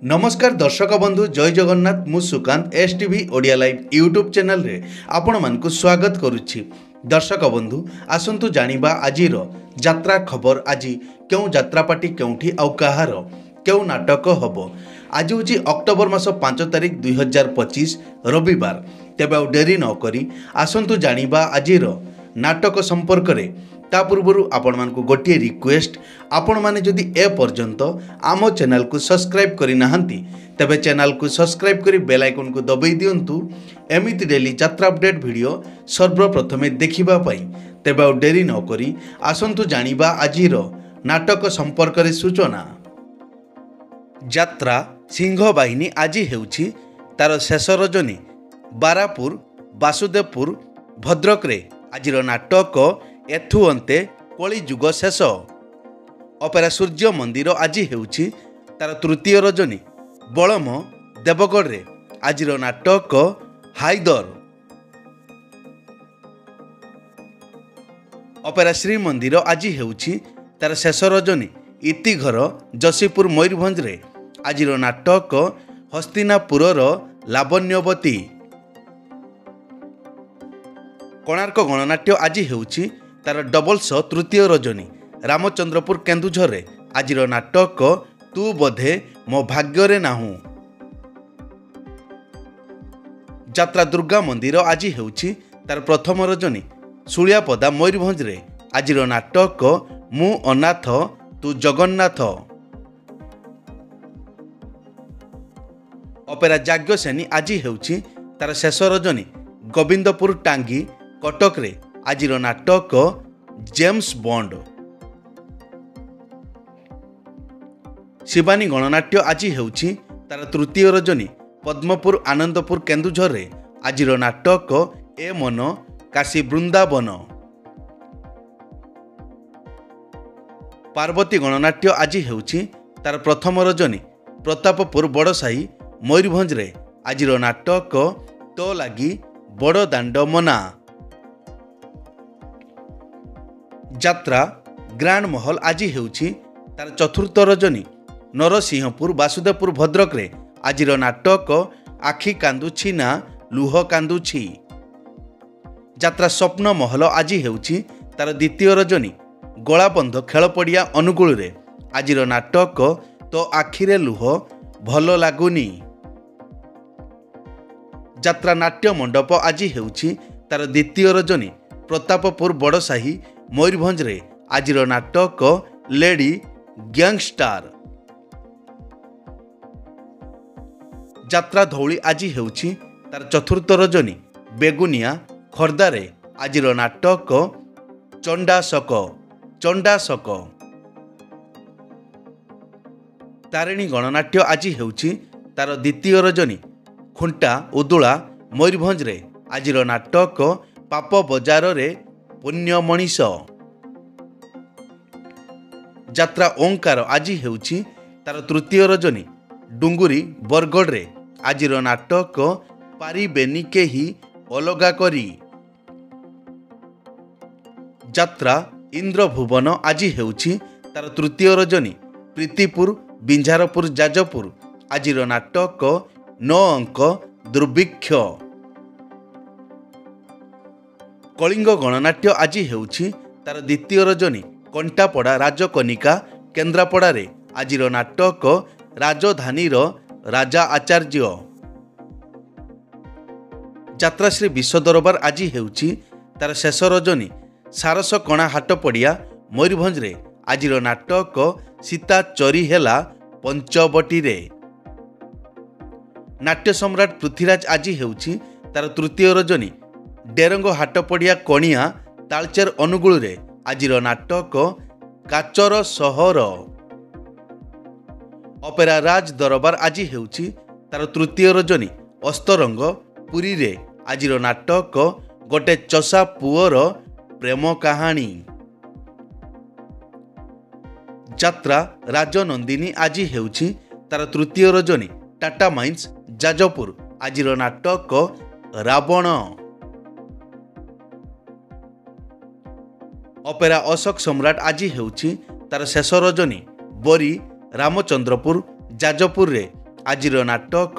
नमस्कार दर्शक बंधु जय जगन्नाथ मु Sukant STV Odia live YouTube channel रे आपण मानकु स्वागत करुछि। दर्शक बंधु आसंतु जानिबा आजिर यात्रा खबर। आज क्यों यात्रा पार्टी केउठी आउ कहार क्यों नाटक हबो। आज होछि अक्टोबर मास 5 तारिख 2025 रविवार। तेबे आउ डेरी न करी आसंतु जानिबा आजिर नाटक संपर्क रे। ता पूर्व आपण मानकु गोटे रिक्वेस्ट, आपण माने जदि ए पर्यंत आम चैनल को सब्सक्राइब करि नाहंती तेबे चैनल को सब्सक्राइब करी बेल आइकन को दबाई दियंतु एमिति डेली यात्रा अपडेट वीडियो सर्वप्रथमे देखिबा पई। तेबे आ डेरी न करी आसंतु जानिबा आजिर नाटक संपर्क रे सूचना। यात्रा सिंह बाहिनी आज हेउछि तार शेष रजनी बारापुर वासुदेवपुर भद्रक रे। आजिर नाटक एथु अंते कली जुग शेष। अपेरा सूर्य मंदिर आज हेउछि तार तृतीय रजनी बलम देवगढ़ रे। आजिर नाटक हाइदर। अपेरा श्री मंदिर आज हेउछि तार शेष रजनी इतिघर जसीपुर मयूरभंज रे। आजिर नाटक हस्तिनापुरर लावण्यवती। कोणार्क गणनाट्य आज हेउछि तार डबल्स तृतीय रजनी रामचंद्रपुर केन्दुझर रे। आजिर नाटक तू बोधे मो भाग्य रे नाहू। यात्रा दुर्गा मंदिर आज हेउछि तार प्रथम रजनी सुलियापदा मयूरभंज रे। आजिर नाटक मु अनाथ तू जगन्नाथ। अपेरा जाग्यसेनी आज हेउछि तार शेष रजनी गोविंदपुर टांगी कटक रे। आजिर नाटक जेम्स बॉन्ड। शिवानी गणनाट्य आज हेउछि तार तृतीय रजनी पद्मपुर आनंदपुर केन्दुझर रे। आजिर नाटक ए मन काशी वृंदावन। पार्वती गणनाट्य आज हेउछि तार प्रथम रजनी प्रतापपुर बड़साही मयूरभंज रे। आजिर नाटक तो लागी बड़ दांड मना। यात्रा ग्रांड महल आज हेउछि तार चतुर्थ रजनी नरसिंहपुर वासुदेवपुर भद्रक रे। आजिर नाटक आखि कांदुछि ना लुह कांदुछि। यात्रा स्वप्न महल आज हेउछि तार द्वितीय रजनी गलाबंध खेलपड़िया अनुगुल रे। आजिर नाटक तो आखिरे लुह भल लागुनी। यात्रा नाट्य मंडप आज हेउछि तार द्वितीय रजनी प्रतापपुर बड़साही मयूरभंज रे। आजिर नाटक लेडी गैंगस्टार। यात्रा धौली आज हेउछि तार चतुर्थ रजनी बेगुनिया खर्दा रे। आजिर नाटक चंडाशक चंडाशक। तारिणी गणनाट्य आज हेउछि तार द्वितीय रजनी खुंटा उदुला मयूरभंज रे। आजिर नाटक पाप बजार रे पुण्य मनीष। यात्रा ओंकार आज हेउछि तार तृतीय रजनी डुंगुरी बरगढ़ रे। आजिर नाटक पारिबेनी केही अलगा करी। यात्रा इंद्रभुवन आज हेउछि तार तृतीय रजनी प्रीतिपुर बिंझारपुर जाजपुर। आजिर नाटक 9 अंक दुर्भिक्ष। कलिंग गणनाट्य आज हेउछि तार द्वितीय रजनी कंटापड़ा राजकनिका केन्द्रापड़ा रे। आजिर नाटक राजधानी राजा आचार्य। यात्रा श्री विश्व दरबार आज हेउछि तार शेष रजनी सारस कणा हाट पड़िया मयूरभंज रे। आजिर नाटक सीता चोरी हेला पंचवटी रे। नाट्य सम्राट पृथ्वीराज आज हेउछि तार तृतीय रजनी डेरंग हाट पड़िया कणिया तालचेर अनुगुल रे। आजिर नाटक काचर सहर। अपेरा राज दरबार आज हेउछि तार तृतीय रजनी अस्तरंग पुरी रे। आजिर नाटक गोटे चषा पुअर प्रेम कहानी। यात्रा राजनंदिनी आज हेउछि तार तृतीय रजनी टाटा माइंस जाजपुर। आजिर नाटक रावण। अपेरा अशोक सम्राट आज हेउछि तार शेष रजनी बोरी रामचंद्रपुर जाजपुर रे ଆଜିର ନାଟକ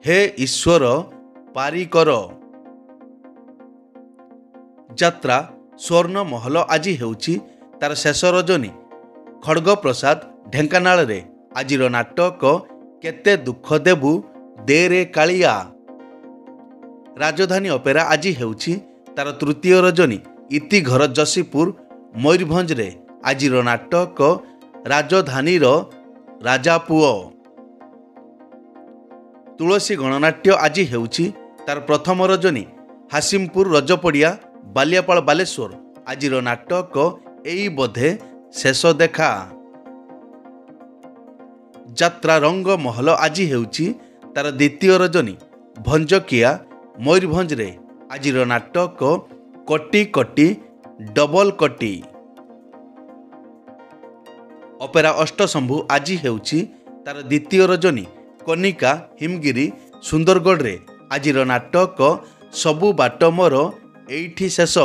ହେ ଈଶ୍ୱର ପାରିକର। ଯାତ୍ରା ସ୍ୱର୍ଣ୍ଣମହଲ ଆଜି ହେଉଛି ତାର ଶେଷ ରଜନୀ। ଖଡ଼ଗପ୍ରସାଦ ଢେଙ୍କାନାଳରେ ଆଜିର ନାଟକ କେତେ ଦୁଃଖ ଦେବୁ ଦେରେ କାଳିଆ। ରାଜଧାନୀ ଅପେରା ଆଜି ହେଉଛି ତାର ତୃତୀୟ ରଜନୀ। ଇତିଘର ଯଶୀପୁର ମୟୂରଭଞ୍ଜରେ ଆଜିର ନାଟକ ରାଜଧାନୀର ରାଜାପୁଅ। ତୁଳସୀ ଗଣନାଟ୍ୟ ଆଜି ହେଉଛି ତାର ପ୍ରଥମ ରଜନୀ। ହାସିମପୁର ରଜପଡ଼ିଆ ବାଲିଆପାଳ ବାଲେଶ୍ୱର ଆଜିର ନାଟକ ଏଇ ବୋଧେ ଶେଷ ଦେଖା। ଯାତ୍ରା ରଙ୍ଗମହଲ ଆଜି ହେଉଛି ତାର ଦ୍ୱିତୀୟ ରଜନୀ। ଭଞ୍ଜକିଆ ମୟୂରଭଞ୍ଜରେ ଆଜିର ନାଟକ କଟି କଟି ଡବଲ କଟି। ଅପେରା ଅଷ୍ଟଶମ୍ଭୁ ଆଜି ହେଉଛି ତାର ଦ୍ୱିତୀୟ ରଜନୀ। କନିକା ହିମଗିରି ସୁନ୍ଦରଗଡ଼ରେ ଆଜିର ନାଟକ ସବୁ ବାଟ ମୋର ଏଇଠି ଶେଷ।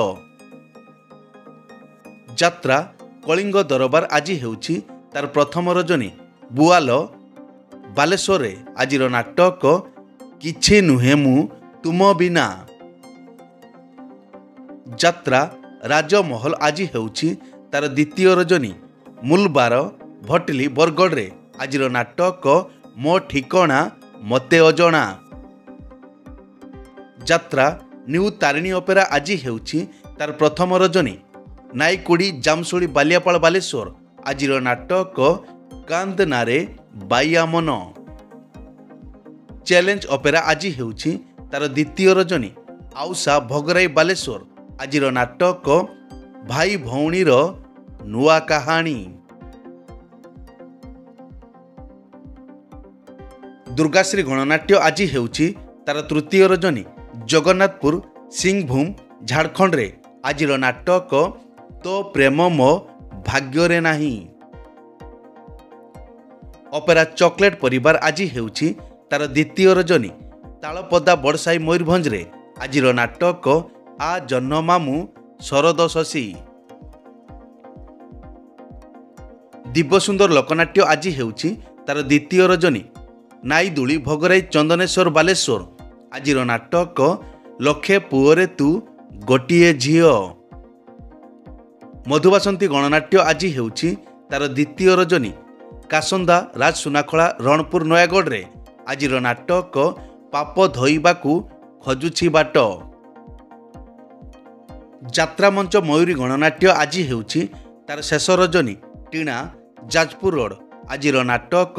ଯାତ୍ରା କଳିଙ୍ଗ ଦରବାର ଆଜି ହେଉଛି ତାର ପ୍ରଥମ ରଜନୀ। ବୁଆଲ ବାଲେଶ୍ୱରରେ ଆଜିର ନାଟକ କିଛି ନୁହେଁ ମୁଁ ତୁମ ବିନା। ଯାତ୍ରା ରାଜମହଲ ଆଜି ହେଉଛି ତାର ଦ୍ୱିତୀୟ ରଜନୀ। ମୁଲବାର ଭଟଲି ବରଗଡ଼ରେ ଆଜିର ନାଟକ ମୋ ଠିକଣା ମୋତେ ଅଜଣା। ଯାତ୍ରା ନ୍ୟୁ ତାରିଣୀ ଅପେରା ଆଜି ହେଉଛି ତାର ପ୍ରଥମ ରଜନୀ। ନାଇକୁଡ଼ି ଜାମଶୁଳି ବାଲିଆପାଳ ବାଲେଶ୍ୱର ଆଜିର ନାଟକ କାନ୍ଦ ନାରେ ବାଇଆ ମନ। ଚ୍ୟାଲେଞ୍ଜ ଅପେରା ଆଜି ହେଉଛି ତାର ଦ୍ୱିତୀୟ ରଜନୀ। ଆଉସା ଭଗରାଇ ବାଲେଶ୍ୱର ଆଜିର ନାଟକ ଭାଇ ଭଉଣୀର ନୂଆ କାହାଣୀ। ଦୁର୍ଗାଶ୍ରୀ ଗଣନାଟ୍ୟ ଆଜି ହେଉଛି ତାର ତୃତୀୟ ରଜନୀ। ଜଗନ୍ନାଥପୁର ସିଂଭୂମ ଝାଡ଼ଖଣ୍ଡରେ ଆଜିର ନାଟକ ତୋ ପ୍ରେମ ମୋ ଭାଗ୍ୟରେ ନାହିଁ। ଅପେରା ଚକୋଲେଟ ପରିବାର ଆଜି ହେଉଛି ତାର ଦ୍ୱିତୀୟ ରଜନୀ। ତାଳପଦା ବଡ଼ସାହି ମୟୂରଭଞ୍ଜରେ ଆଜିର ନାଟକ ଆ ଜହ୍ନ ମାମୁଁ ଶରଦ ଶଶୀ। ଦିବ୍ୟସୁନ୍ଦର ଲୋକନାଟ୍ୟ ଆଜି ହେଉଛି ତାର ଦ୍ୱିତୀୟ ରଜନୀ। ନାଇଦୁଳି ଭଗରାଇ ଚନ୍ଦନେଶ୍ୱର ବାଲେଶ୍ୱର ଆଜିର ନାଟକ ଲକ୍ଷେ ପୁଅରେ ତୁ ଗୋଟିଏ ଝିଅ। ମଧୁବାସନ୍ତୀ ଗଣନାଟ୍ୟ ଆଜି ହେଉଛି ତାର ଦ୍ୱିତୀୟ ରଜନୀ। କାସନ୍ଦା ରାଜ ସୁନାଖଳା ରଣପୁର ନୟାଗଡ଼ରେ ଆଜିର ନାଟକ ପାପ ଧୋଇବାକୁ ଖୋଜୁଛି ବାଟ। ଯାତ୍ରାମଞ୍ଚ ମୟୂରୀ ଗଣନାଟ୍ୟ ଆଜି ହେଉଛି ତାର ଶେଷ ରଜନୀ। ଟିଣା ଯାଜପୁର ରୋଡ଼ ଆଜିର ନାଟକ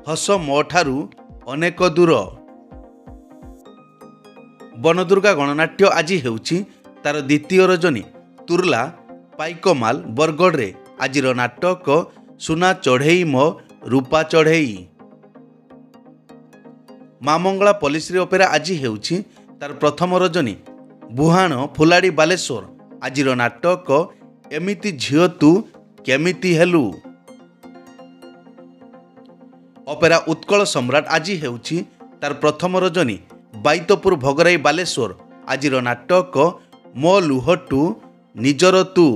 ହସ ମୋ ଠାରୁ ଅନେକ ଦୂର। ବନଦୁର୍ଗା ଗଣନାଟ୍ୟ ଆଜି ହେଉଛି ତାର ଦ୍ୱିତୀୟ ରଜନୀ। ତୁର୍ଲା ପାଇକମାଲ ବରଗଡ଼ରେ ଆଜିର ନାଟକ ସୁନା ଚଢ଼େଇ ମୋ ରୂପା ଚଢ଼େଇ। ମା ମଙ୍ଗଳା ପଲିଶ୍ରୀ ଅପେରା ଆଜି ହେଉଛି ତାର ପ୍ରଥମ ରଜନୀ। ବୁହାଣ ଫୁଲାଡ଼ି ବାଲେଶ୍ୱର ଆଜିର ନାଟକ ଏମିତି ଝିଅ ତୁ କେମିତି ହେଲୁ। ଅପେରା ଉତ୍କଳ ସମ୍ରାଟ ଆଜି ହେଉଛି ତାର ପ୍ରଥମ ରଜନୀ। ବାଇତପୁର ଭଗରାଇ ବାଲେଶ୍ୱର ଆଜିର ନାଟକ ମୋ ଲୁହଟୁ ନିଜର ତୁ।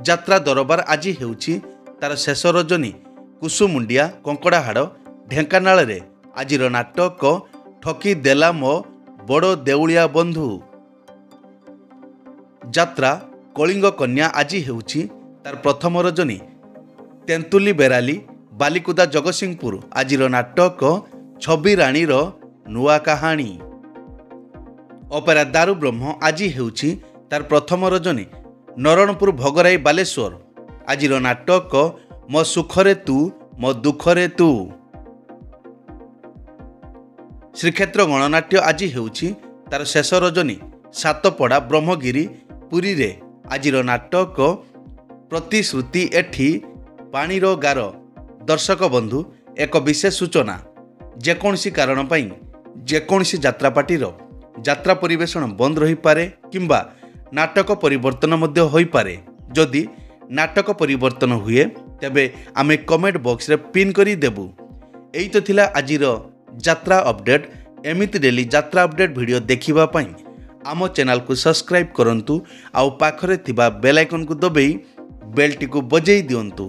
ଯାତ୍ରା ଦରବାର ଆଜି ହେଉଛି ତାର ଶେଷ ରଜନୀ। କୁସୁମୁଣ୍ଡିଆ କଙ୍କଡ଼ାହାଡ଼ ଢେଙ୍କାନାଳରେ ଆଜିର ନାଟକ ଠକି ଦେଲା ମୋ ବଡ଼ ଦେଉଳିଆ ବନ୍ଧୁ। ଯାତ୍ରା କଳିଙ୍ଗ କନ୍ୟା ଆଜି ହେଉଛି ତାର ପ୍ରଥମ ରଜନୀ। ତେନ୍ତୁଲି ବେରାଲି ବାଲିକୁଦା ଜଗତସିଂହପୁର ଆଜିର ନାଟକ ଛବି ରାଣୀର ନୂଆ କାହାଣୀ। ଅପେରା ଦାରୁ ବ୍ରହ୍ମ ଆଜି ହେଉଛି ତାର ପ୍ରଥମ ରଜନୀ। ନରଣପୁର ଭଗରାଇ ବାଲେଶ୍ୱର ଆଜିର ନାଟକ ମୋ ସୁଖରେ ତୁ ମୋ ଦୁଃଖରେ ତୁ। ଶ୍ରୀକ୍ଷେତ୍ର ଗଣନାଟ୍ୟ ଆଜି ହେଉଛି ତାର ଶେଷ ରଜନୀ। ସାତପଡ଼ା ବ୍ରହ୍ମଗିରି ପୁରୀରେ ଆଜିର ନାଟକ ପ୍ରତିଶ୍ରୁତି ଏଠି ପାଣିର ଗାର। ଦର୍ଶକ ବନ୍ଧୁ ଏକ ବିଶେଷ ସୂଚନା, ଯେକୌଣସି କାରଣ ପାଇଁ ଯେକୌଣସି ଯାତ୍ରାପାର୍ଟିର ଯାତ୍ରା ପରିବେଷଣ ବନ୍ଦ ରହିପାରେ କିମ୍ବା ନାଟକ ପରିବର୍ତ୍ତନ ମଧ୍ୟ ହୋଇପାରେ। ଯଦି ନାଟକ ପରିବର୍ତ୍ତନ ହୁଏ ତେବେ ଆମେ କମେଣ୍ଟ ବକ୍ସରେ ପିନ୍ କରି ଦେବୁ। ଏଇ ତ ଥିଲା ଆଜିର ଯାତ୍ରା ଅପଡେଟ୍। ଏମିତି ଡେଲି ଯାତ୍ରା ଅପଡେଟ୍ ଭିଡ଼ିଓ ଦେଖିବା ପାଇଁ ଆମ ଚ୍ୟାନେଲକୁ ସବସ୍କ୍ରାଇବ୍ କରନ୍ତୁ ଆଉ ପାଖରେ ଥିବା ବେଲ୍ ଆଇକନ୍କୁ ଦବାଇ ବେଲ୍ଟିକୁ ବଜାଇ ଦିଅନ୍ତୁ।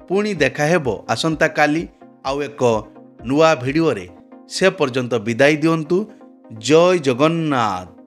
ପୁଣି ଦେଖା ହେବ ଆସନ୍ତାକାଲି ଆଉ ଏକ ନୂଆ ଭିଡ଼ିଓରେ। ସେ ପର୍ଯ୍ୟନ୍ତ ବିଦାୟ ଦିଅନ୍ତୁ। ଜୟ ଜଗନ୍ନାଥ।